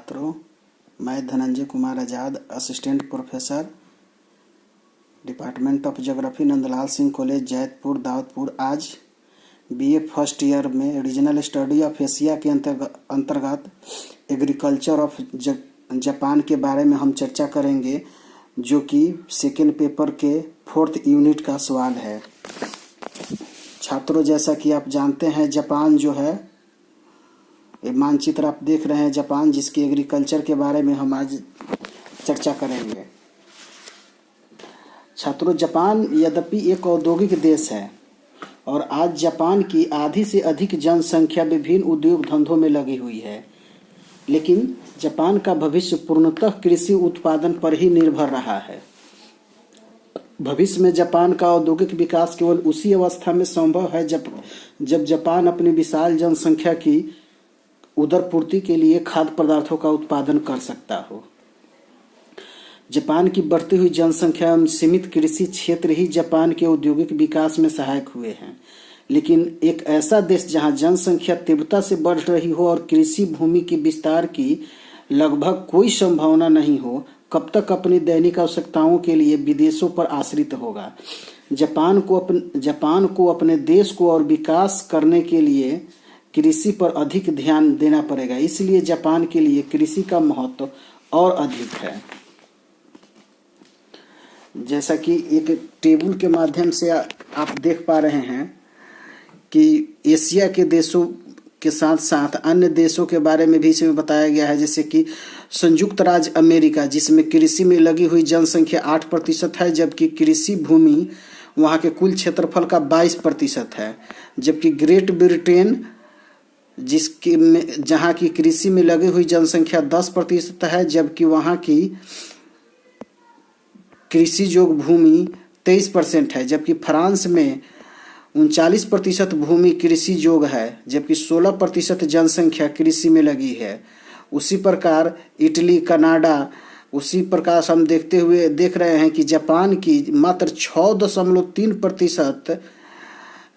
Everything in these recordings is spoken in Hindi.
छात्रों, मैं Dhananjay Kumar Azad, assistant professor, department of geography, Nandlal Singh College, Jaitpur, Daudpur. आज बीए फर्स्ट ईयर में रीजनल स्टडी ऑफ एशिया के अंतर्गत एग्रीकल्चर ऑफ जापान के बारे में हम चर्चा करेंगे, जो कि सेकेंड पेपर के 4th यूनिट का सवाल है। छात्रों, जैसा कि आप जानते हैं, जापान जो है, ये मानचित्र आप देख रहे हैं जापान, जिसकी एग्रीकल्चर के बारे में हम आज चर्चा करेंगे। छात्रों, जापान यद्यपि एक औद्योगिक देश है और आज जापान की आधी से अधिक जनसंख्या विभिन्न उद्योग धंधों में लगी हुई है, लेकिन जापान का भविष्य पूर्णतः कृषि उत्पादन पर ही निर्भर रहा है। भविष्य में जापान का औद्योगिक विकास केवल उसी अवस्था में संभव है जब जापान अपनी विशाल जनसंख्या की उदरपूर्ति के लिए खाद्य पदार्थों का उत्पादन कर सकता हो। जापान की बढ़ती हुई जनसंख्या एवं सीमित कृषि क्षेत्र ही जापान के औद्योगिक विकास में सहायक हुए हैं, लेकिन एक ऐसा देश जहां जनसंख्या तीव्रता से बढ़ रही हो और कृषि भूमि के विस्तार की लगभग कोई संभावना नहीं हो, कब तक अपनी दैनिक आवश्यकताओं के लिए विदेशों पर आश्रित होगा। जापान को अपने देश को और विकास करने के लिए कृषि पर अधिक ध्यान देना पड़ेगा, इसलिए जापान के लिए कृषि का महत्व और अधिक है। जैसा कि एक टेबल के माध्यम से आप देख पा रहे हैं कि एशिया के देशों के साथ साथ अन्य देशों के बारे में भी इसमें बताया गया है, जैसे कि संयुक्त राज्य अमेरिका, जिसमें कृषि में लगी हुई जनसंख्या 8% है, जबकि कृषि भूमि वहाँ के कुल क्षेत्रफल का 22% है। जबकि ग्रेट ब्रिटेन, जहाँ की कृषि में लगी हुई जनसंख्या 10% है, जबकि वहाँ की कृषि योग्य भूमि 23% है। जबकि फ्रांस में 39% भूमि कृषि योग्य है, जबकि 16% जनसंख्या कृषि में लगी है। उसी प्रकार इटली, कनाडा, उसी प्रकार हम देख रहे हैं कि जापान की मात्र 6.3%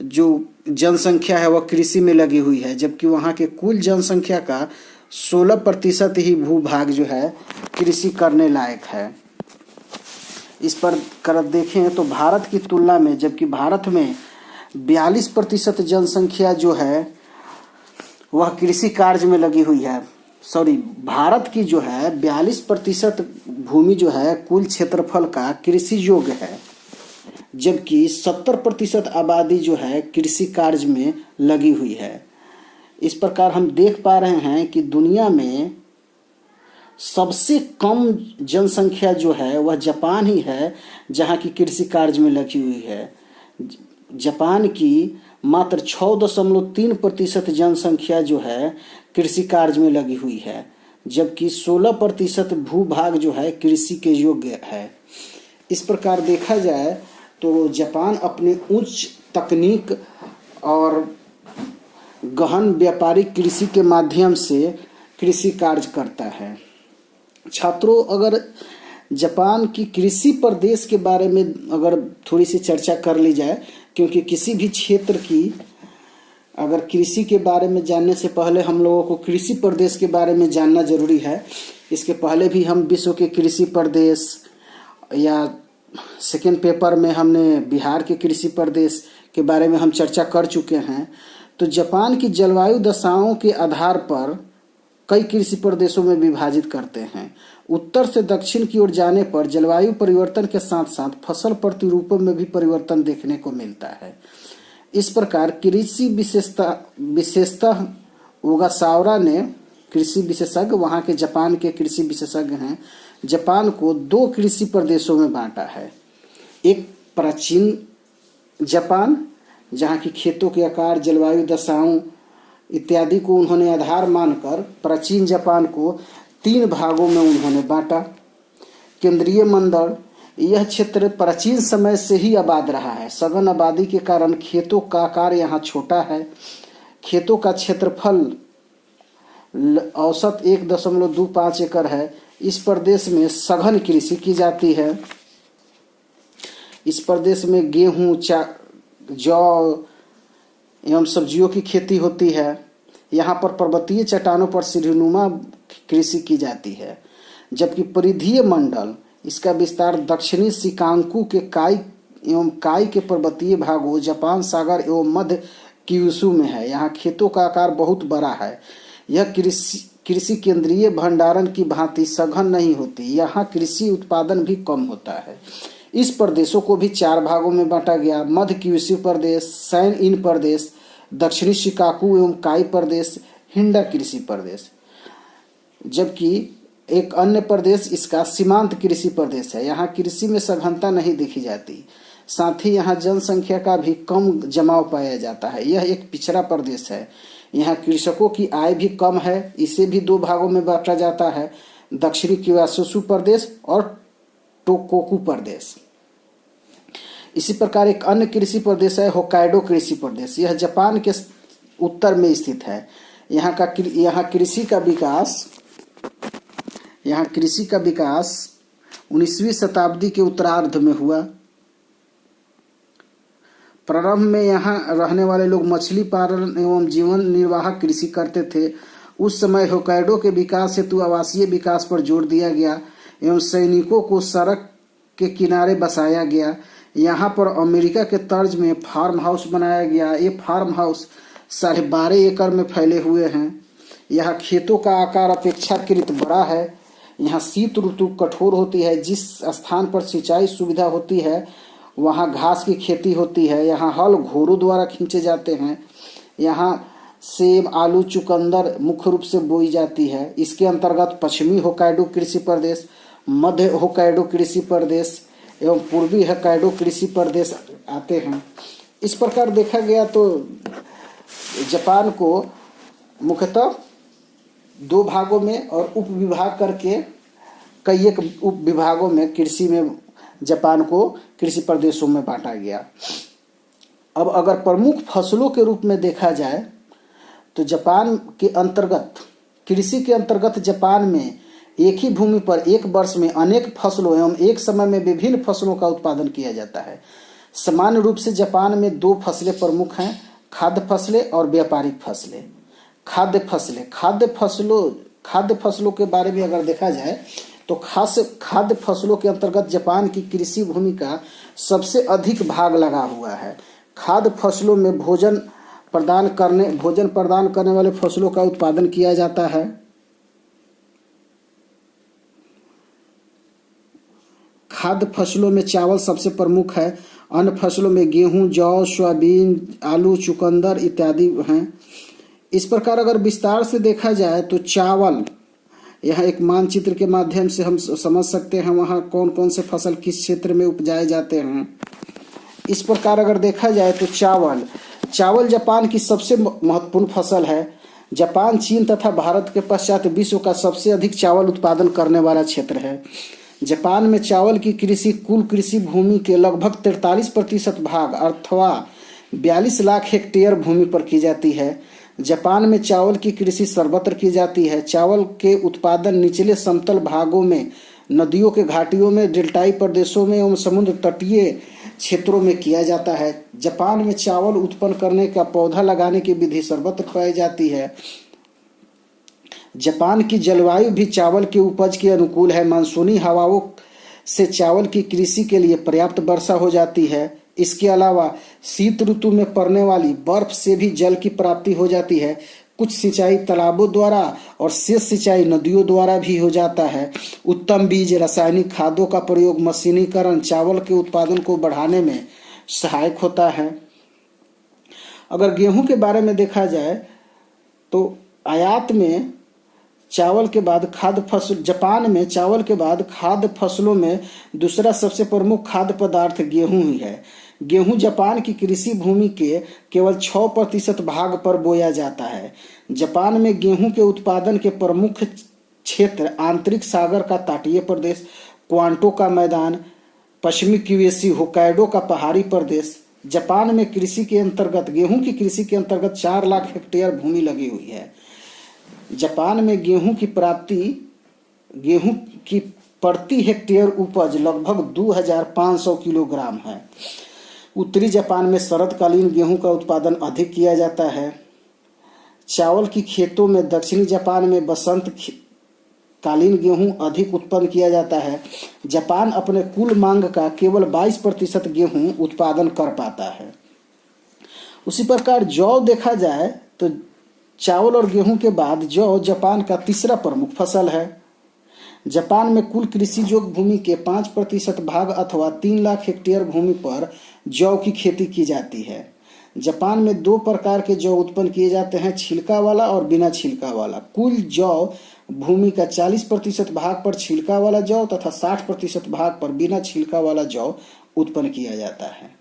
जो जनसंख्या है वह कृषि में लगी हुई है, जबकि वहाँ के कुल जनसंख्या का 16% ही भूभाग जो है कृषि करने लायक है। इस पर देखें तो भारत की तुलना में, जबकि भारत में 42% जनसंख्या जो है वह कृषि कार्य में लगी हुई है। भारत की जो है 42% भूमि जो है कुल क्षेत्रफल का कृषि योग्य है, जबकि 70% आबादी जो है कृषि कार्य में लगी हुई है। इस प्रकार हम देख पा रहे हैं कि दुनिया में सबसे कम जनसंख्या जो है वह जापान ही है, जहां की कृषि कार्य में लगी हुई है। जापान की मात्र 6.3% जनसंख्या जो है कृषि कार्य में लगी हुई है, जबकि 16% भूभाग जो है कृषि के योग्य है। इस प्रकार देखा जाए तो जापान अपनी उच्च तकनीक और गहन व्यापारिक कृषि के माध्यम से कृषि कार्य करता है। छात्रों, अगर जापान की कृषि प्रदेश के बारे में अगर थोड़ी सी चर्चा कर ली जाए, क्योंकि किसी भी क्षेत्र की अगर कृषि के बारे में जानने से पहले हम लोगों को कृषि प्रदेश के बारे में जानना जरूरी है। इसके पहले भी हम विश्व के कृषि प्रदेश, या सेकेंड पेपर में हमने बिहार के कृषि प्रदेश के बारे में हम चर्चा कर चुके हैं। तो जापान की जलवायु दशाओं के आधार पर कई कृषि प्रदेशों में विभाजित करते हैं। उत्तर से दक्षिण की ओर जाने पर जलवायु परिवर्तन के साथ साथ फसल प्रतिरूपों में भी परिवर्तन देखने को मिलता है। इस प्रकार कृषि विशेषतः ओगासावा ने, कृषि विशेषज्ञ वहाँ के जापान के कृषि विशेषज्ञ हैं, जापान को 2 कृषि प्रदेशों में बांटा है। एक प्राचीन जापान, जहाँ की खेतों के आकार, जलवायु दशाओं इत्यादि को उन्होंने आधार मानकर प्राचीन जापान को 3 भागों में उन्होंने बांटा। केंद्रीय मंडल, यह क्षेत्र प्राचीन समय से ही आबाद रहा है। सघन आबादी के कारण खेतों का आकार यहाँ छोटा है। खेतों का क्षेत्रफल औसत 1.25 एकड़ है। इस प्रदेश में सघन कृषि की जाती है। इस प्रदेश में गेहूं, जौ एवं सब्जियों की खेती होती है। यहाँ पर पर्वतीय चट्टानों पर सीढ़ीनुमा कृषि की जाती है, जबकि परिधीय मंडल इसका विस्तार दक्षिणी शिकांकु के काई के पर्वतीय भागों, जापान सागर एवं मध्य क्यूशू में है। यहाँ खेतों का आकार बहुत बड़ा है। यह कृषि केंद्रीय भंडारण की भांति सघन नहीं होती। यहाँ कृषि उत्पादन भी कम होता है। इस प्रदेशों को भी 4 भागों में बांटा गया: मध्य क्यूशू प्रदेश, सैन इन प्रदेश, दक्षिणी शिकाकू एवं काई प्रदेश, हिंडा कृषि प्रदेश। जबकि एक अन्य प्रदेश इसका सीमांत कृषि प्रदेश है। यहाँ कृषि में सघनता नहीं देखी जाती। साथ ही यहाँ जनसंख्या का भी कम जमाव पाया जाता है। यह एक पिछड़ा प्रदेश है। यहाँ कृषकों की आय भी कम है। इसे भी 2 भागों में बांटा जाता है: दक्षिणी क्यूशू प्रदेश और टोकोकू प्रदेश। इसी प्रकार एक अन्य कृषि प्रदेश है होक्काइडो कृषि प्रदेश। यह जापान के उत्तर में स्थित है। यहाँ कृषि का विकास 19वीं शताब्दी के उत्तरार्ध में हुआ। प्रारंभ में यहाँ रहने वाले लोग मछली पालन एवं जीवन निर्वाह कृषि करते थे। उस समय होक्काइडो के विकास हेतु आवासीय विकास पर जोर दिया गया एवं सैनिकों को सड़क के किनारे बसाया गया। यहाँ पर अमेरिका के तर्ज में फार्म हाउस बनाया गया। ये फार्म हाउस 12.5 एकड़ में फैले हुए हैं। यहाँ खेतों का आकार अपेक्षाकृत बड़ा है। यहाँ शीत ऋतु कठोर होती है। जिस स्थान पर सिंचाई सुविधा होती है वहाँ घास की खेती होती है। यहाँ हल घोड़ों द्वारा खींचे जाते हैं। यहाँ सेब, आलू, चुकंदर मुख्य रूप से बोई जाती है। इसके अंतर्गत पश्चिमी होक्काइडो कृषि प्रदेश, मध्य होक्काइडो कृषि प्रदेश एवं पूर्वी होक्काइडो कृषि प्रदेश आते हैं। इस प्रकार देखा गया तो जापान को मुख्यतः 2 भागों में और उप विभाग करके कई एक उप विभागों में कृषि में जापान को कृषि प्रदेशों में बांटा गया। अब अगर प्रमुख फसलों के रूप में देखा जाए तो जापान के अंतर्गत कृषि के अंतर्गत जापान में एक ही भूमि पर एक वर्ष में अनेक फसलों एवं एक समय में विभिन्न फसलों का उत्पादन किया जाता है। सामान्य रूप से जापान में 2 फसलें प्रमुख हैं: खाद्य फसलें और व्यापारिक फसलें। खाद्य फसलों के बारे में अगर देखा जाए तो खास खाद्य फसलों के अंतर्गत जापान की कृषि भूमि का सबसे अधिक भाग लगा हुआ है। खाद्य फसलों में भोजन प्रदान करने वाले फसलों का उत्पादन किया जाता है। खाद्य फसलों में चावल सबसे प्रमुख है। अन्य फसलों में गेहूं, जौ, सोयाबीन, आलू, चुकंदर इत्यादि हैं। इस प्रकार अगर विस्तार से देखा जाए तो चावल, यहाँ एक मानचित्र के माध्यम से हम समझ सकते हैं वहाँ कौन कौन से फसल किस क्षेत्र में उपजाए जाते हैं। इस प्रकार अगर देखा जाए तो चावल जापान की सबसे महत्वपूर्ण फसल है। जापान, चीन तथा भारत के पश्चात विश्व का सबसे अधिक चावल उत्पादन करने वाला क्षेत्र है। जापान में चावल की कृषि कुल कृषि भूमि के लगभग 43% भाग अथवा 42 लाख हेक्टेयर भूमि पर की जाती है। जापान में चावल की कृषि सर्वत्र की जाती है। चावल के उत्पादन निचले समतल भागों में, नदियों के घाटियों में, डेल्टाई प्रदेशों में एवं समुद्र तटीय क्षेत्रों में किया जाता है। जापान में चावल उत्पन्न करने का पौधा लगाने की विधि सर्वत्र पाई जाती है। जापान की जलवायु भी चावल के उपज के अनुकूल है। मानसूनी हवाओं से चावल की कृषि के लिए पर्याप्त वर्षा हो जाती है। इसके अलावा शीत ऋतु में पड़ने वाली बर्फ से भी जल की प्राप्ति हो जाती है। कुछ सिंचाई तालाबों द्वारा और शेष सिंचाई नदियों द्वारा भी हो जाता है। उत्तम बीज, रासायनिक खादों का प्रयोग, मशीनीकरण चावल के उत्पादन को बढ़ाने में सहायक होता है। अगर गेहूं के बारे में देखा जाए तो आयात में चावल के बाद खाद्य फसल, जापान में चावल के बाद खाद्य फसलों में दूसरा सबसे प्रमुख खाद्य पदार्थ गेहूं ही है। गेहूं जापान की कृषि भूमि के केवल 6% भाग पर बोया जाता है। जापान में गेहूं के उत्पादन के प्रमुख क्षेत्र आंतरिक सागर का तटीय प्रदेश, क्वांटो का मैदान, पश्चिमी क्यूशू, होक्काइडो का पहाड़ी प्रदेश। जापान में कृषि के अंतर्गत गेहूं की कृषि के अंतर्गत 4 लाख हेक्टेयर भूमि लगी हुई है। जापान में गेहूं की प्रति हेक्टेयर उपज लगभग 2500 किलोग्राम है। उत्तरी जापान में शरदकालीन गेहूं का उत्पादन अधिक किया जाता है। चावल की खेतों में दक्षिणी जापान में बसंत कालीन गेहूं अधिक उत्पन्न किया जाता है। जापान अपने कुल मांग का केवल 22% गेहूं उत्पादन कर पाता है। उसी प्रकार जौ देखा जाए तो चावल और गेहूं के बाद जौ जापान का तीसरा प्रमुख फसल है। जापान में कुल कृषि योग्य भूमि के 5% भाग अथवा 3 लाख हेक्टेयर भूमि पर जौ की खेती की जाती है। जापान में 2 प्रकार के जौ उत्पन्न किए जाते हैं, छिलका वाला और बिना छिलका वाला। कुल जौ भूमि का 40% भाग पर छिलका वाला जौ तथा 60% भाग पर बिना छिलका वाला जौ उत्पन्न किया जाता है।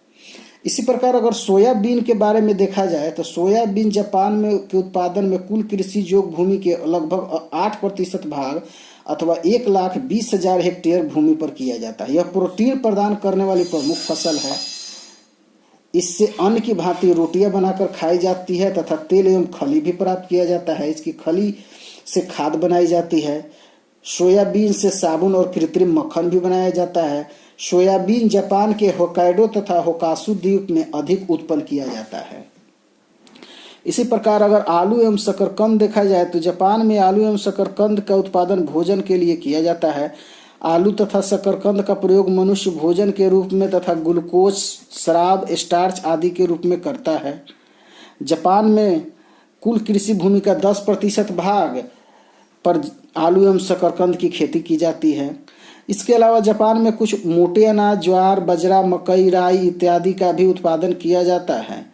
इसी प्रकार अगर सोयाबीन के बारे में देखा जाए तो सोयाबीन जापान में के उत्पादन में कुल कृषि योग्य भूमि के लगभग 8% भाग अथवा 1,20,000 हेक्टेयर भूमि पर किया जाता है। यह प्रोटीन प्रदान करने वाली प्रमुख फसल है। इससे अन्न की भांति रोटियां बनाकर खाई जाती है तथा तेल एवं खली भी प्राप्त किया जाता है। इसकी खली से खाद बनाई जाती है। सोयाबीन से साबुन और कृत्रिम मक्खन भी बनाया जाता है। सोयाबीन जापान के होक्काइडो तथा होकासु द्वीप में अधिक उत्पन्न किया जाता है। इसी प्रकार अगर आलू एवं शकरकंद देखा जाए तो जापान में आलू एवं शकरकंद का उत्पादन भोजन के लिए किया जाता है। आलू तथा शकरकंद का प्रयोग मनुष्य भोजन के रूप में तथा ग्लूकोज, शराब, स्टार्च आदि के रूप में करता है। जापान में कुल कृषि भूमि का 10% भाग पर आलू एवं शकरकंद की खेती की जाती है। इसके अलावा जापान में कुछ मोटे अनाज, ज्वार, बाजरा, मकई, राई इत्यादि का भी उत्पादन किया जाता है,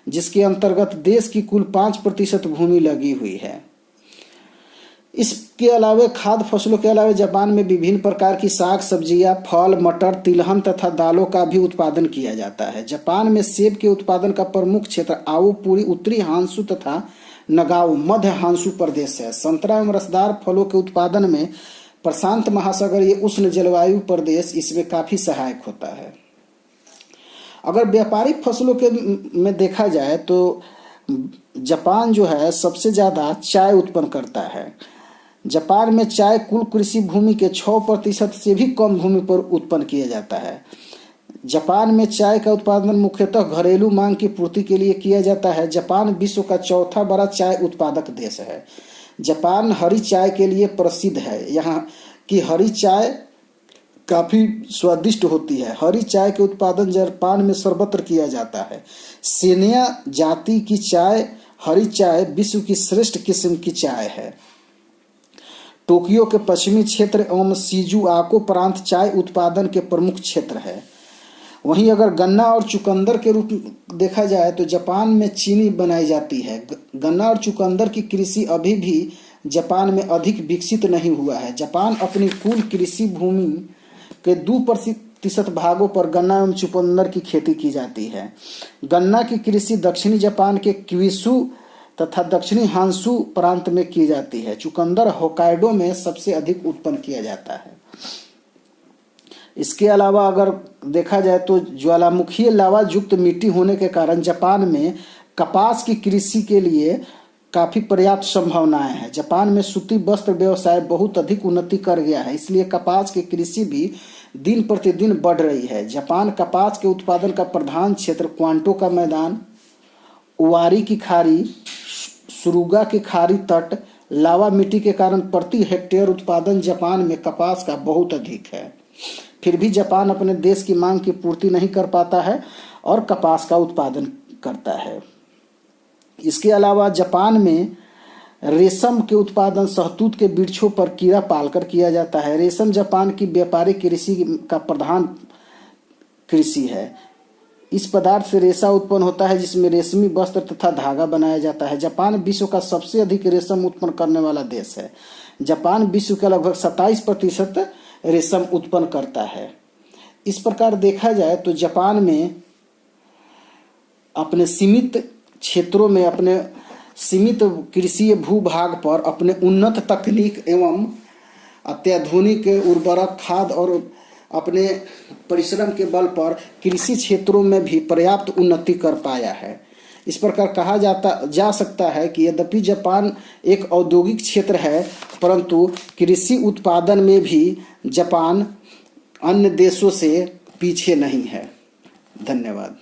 जिसके अंतर्गत देश की कुल 5% भूमि लगी हुई है। इसके अलावा खाद्य फसलों के अलावा जापान में विभिन्न प्रकार की साग सब्जियां, फल, मटर, तिलहन तथा दालों का भी उत्पादन किया जाता है। जापान में सेब के उत्पादन का प्रमुख क्षेत्र आओपुरी, उत्तरी हांसू तथा नगाओ, मध्य हांसू प्रदेश है। संतरा एवं रसदार फलों के उत्पादन में प्रशांत महासागर ये उष्ण जलवायु प्रदेश इसमें काफी सहायक होता है। अगर व्यापारिक फसलों के में देखा जाए तो जापान जो है सबसे ज्यादा चाय उत्पन्न करता है। जापान में चाय कुल कृषि भूमि के 6% से भी कम भूमि पर उत्पन्न किया जाता है। जापान में चाय का उत्पादन मुख्यतः घरेलू मांग की पूर्ति के लिए किया जाता है। जापान विश्व का चौथा बड़ा चाय उत्पादक देश है। जापान हरी चाय के लिए प्रसिद्ध है। यहाँ की हरी चाय काफी स्वादिष्ट होती है। हरी चाय के उत्पादन जापान में सर्वत्र किया जाता है। सेनिया जाति की चाय, हरी चाय विश्व की श्रेष्ठ किस्म की चाय है। टोक्यो के पश्चिमी क्षेत्र एवं शिजुआको प्रांत चाय उत्पादन के प्रमुख क्षेत्र है। वहीं अगर गन्ना और चुकंदर के रूप देखा जाए तो जापान में चीनी बनाई जाती है। गन्ना और चुकंदर की कृषि अभी भी जापान में अधिक विकसित नहीं हुआ है। जापान अपनी कुल कृषि भूमि के 2% भागों पर गन्ना एवं चुकंदर की खेती की जाती है। गन्ना की कृषि दक्षिणी जापान के क्यूशू तथा दक्षिणी हांसू प्रांत में की जाती है। चुकंदर होक्काइडो में सबसे अधिक उत्पन्न किया जाता है। इसके अलावा अगर देखा जाए तो ज्वालामुखीय लावा युक्त मिट्टी होने के कारण जापान में कपास की कृषि के लिए काफी पर्याप्त संभावनाएं हैं। जापान में सूती वस्त्र व्यवसाय बहुत अधिक उन्नति कर गया है, इसलिए कपास की कृषि भी दिन प्रतिदिन बढ़ रही है। जापान कपास के उत्पादन का प्रधान क्षेत्र क्वांटो का मैदान, ओवारी की खाड़ी, सुरुगा की खाड़ी तट, लावा मिट्टी के कारण प्रति हेक्टेयर उत्पादन जापान में कपास का बहुत अधिक है। फिर भी जापान अपने देश की मांग की पूर्ति नहीं कर पाता है और कपास का उत्पादन करता है। इसके अलावा जापान में रेशम के उत्पादन शहतूत के वृक्षों पर कीड़ा पालकर किया जाता है। रेशम जापान की व्यापारिक कृषि का प्रधान कृषि है। इस पदार्थ से रेशा उत्पन्न होता है जिसमें रेशमी वस्त्र तथा धागा बनाया जाता है। जापान विश्व का सबसे अधिक रेशम उत्पन्न करने वाला देश है। जापान विश्व का लगभग 27% रेशम उत्पन्न करता है। इस प्रकार देखा जाए तो जापान में अपने सीमित क्षेत्रों में, अपने सीमित कृषि भूभाग पर अपने उन्नत तकनीक एवं अत्याधुनिक उर्वरक, खाद और अपने परिश्रम के बल पर कृषि क्षेत्रों में भी पर्याप्त उन्नति कर पाया है। इस प्रकार कहा जा सकता है कि यद्यपि जापान एक औद्योगिक क्षेत्र है, परंतु कृषि उत्पादन में भी जापान अन्य देशों से पीछे नहीं है। धन्यवाद।